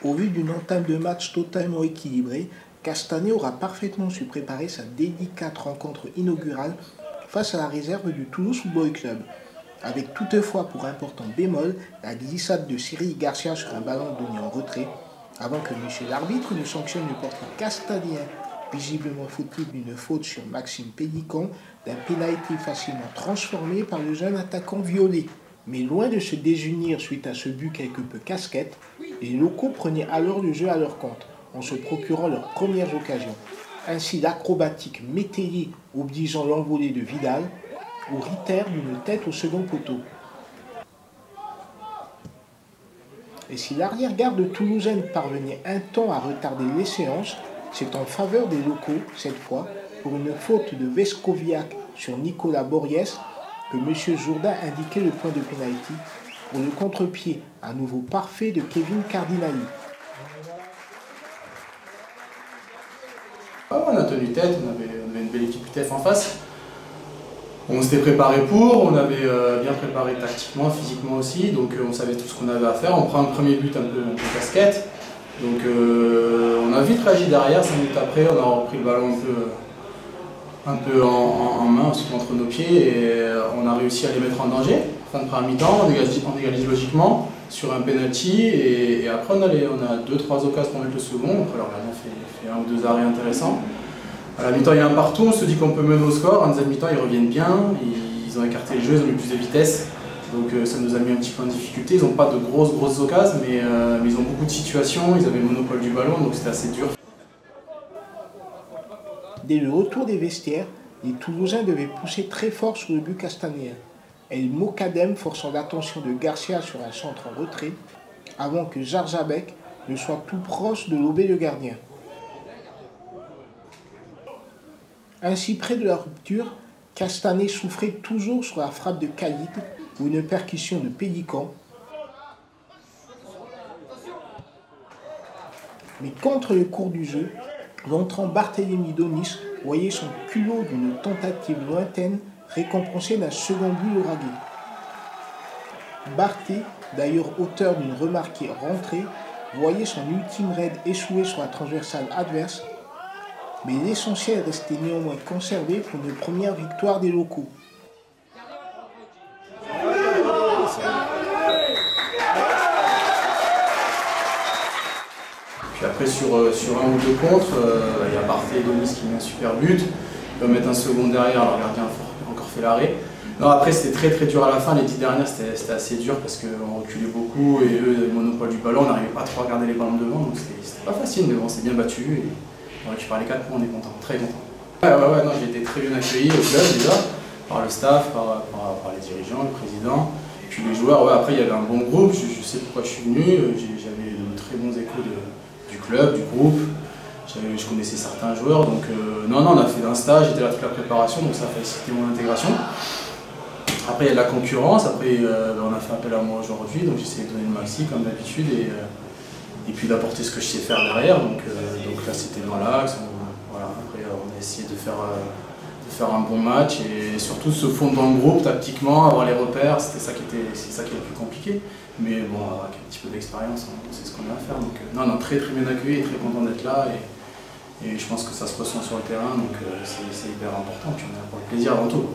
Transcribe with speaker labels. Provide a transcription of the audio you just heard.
Speaker 1: Au vu d'une entame de match totalement équilibrée, Castanet aura parfaitement su préparer sa délicate rencontre inaugurale face à la réserve du Toulouse Football Club, avec toutefois pour important bémol la glissade de Cyril Garcia sur un ballon donné en retrait, avant que monsieur l'arbitre ne sanctionne le portier castanien, visiblement fautif d'une faute sur Maxime Pélican, d'un pénalty facilement transformé par le jeune attaquant violet. Mais loin de se désunir suite à ce but quelque peu casquette, les locaux prenaient alors le jeu à leur compte, en se procurant leurs premières occasions. Ainsi l'acrobatique métayer obligeant l'envolée de Vidal, ou Ritter d'une tête au second poteau. Et si l'arrière-garde toulousaine parvenait un temps à retarder les séances, c'est en faveur des locaux, cette fois, pour une faute de Vescoviac sur Nicolas Borries, que M. Jourdain indiquait le point de pénalty, pour le contre-pied à nouveau parfait de Kevin Cardinali.
Speaker 2: On a tenu tête, on avait une belle équipe UTEF en face. On s'était préparé pour, on avait bien préparé tactiquement, physiquement aussi, donc on savait tout ce qu'on avait à faire. On prend un premier but un peu casquette, donc on a vite réagi derrière, 5 minutes après, on a repris le ballon un peu en main, entre nos pieds, et on a réussi à les mettre en danger. Fin de première mi-temps, on égalise logiquement sur un penalty, et après on a 2-3 occasions pour mettre le second. Après le gardien fait 1 ou 2 arrêts intéressants. À la mi-temps, il y a un partout, on se dit qu'on peut mener au score. En deuxième mi-temps, ils reviennent bien, ils ont écarté le jeu, ils ont eu plus de vitesse. Donc ça nous a mis un petit peu en difficulté. Ils n'ont pas de grosses occasions, mais ils ont beaucoup de situations, ils avaient le monopole du ballon, donc c'était assez dur.
Speaker 1: Dès le retour des vestiaires, les Toulousains devaient pousser très fort sur le but castanéen. El Mokadem forçant l'attention de Garcia sur un centre en retrait, avant que Jarjabek ne soit tout proche de lober le gardien. Ainsi, près de la rupture, Castanet souffrait toujours sur la frappe de Khalid ou une percussion de Pélican. Mais contre le cours du jeu, l'entrant Barthélémy Donis voyait son culot d'une tentative lointaine récompensé d'un second but ouragué. Barthé, d'ailleurs auteur d'une remarquée rentrée, voyait son ultime raid échouer sur la transversale adverse, mais l'essentiel restait néanmoins conservé pour une première victoire des locaux.
Speaker 2: Puis après sur 1 ou 2 contre, il y a Barthé et Donis qui met un super but. Ils peuvent mettre un second derrière, alors le gardien a encore fait l'arrêt. Non, après c'était très dur à la fin, les 10 dernières c'était assez dur parce qu'on reculait beaucoup et eux, le monopole du ballon, on n'arrivait pas trop à regarder les ballons devant, donc c'était pas facile, mais bon, c'est bien battu. Et on récupère les 4 points, on est content, très content. Ouais, non, j'ai été très bien accueilli au club déjà, par le staff, par les dirigeants, le président, et puis les joueurs. Ouais, après il y avait un bon groupe, je sais pourquoi je suis venu, j'avais de très bons échos du club, du groupe, je connaissais certains joueurs, donc non, on a fait un stage, j'étais là toute la préparation, donc ça a facilité mon intégration. Après il y a de la concurrence, après on a fait appel à moi aujourd'hui, donc j'ai essayé de donner le maxi comme d'habitude, et puis d'apporter ce que je sais faire derrière, donc là c'était dans l'axe. Voilà, après on a essayé de faire un bon match et surtout se fondre dans le groupe tactiquement, avoir les repères, c'est ça qui est le plus compliqué. Mais bon, avec un petit peu d'expérience, on sait ce qu'on a à faire. Donc non, très bien accueilli et très content d'être là, et je pense que ça se ressent sur le terrain, donc c'est hyper important, puis on a pour le plaisir avant tout.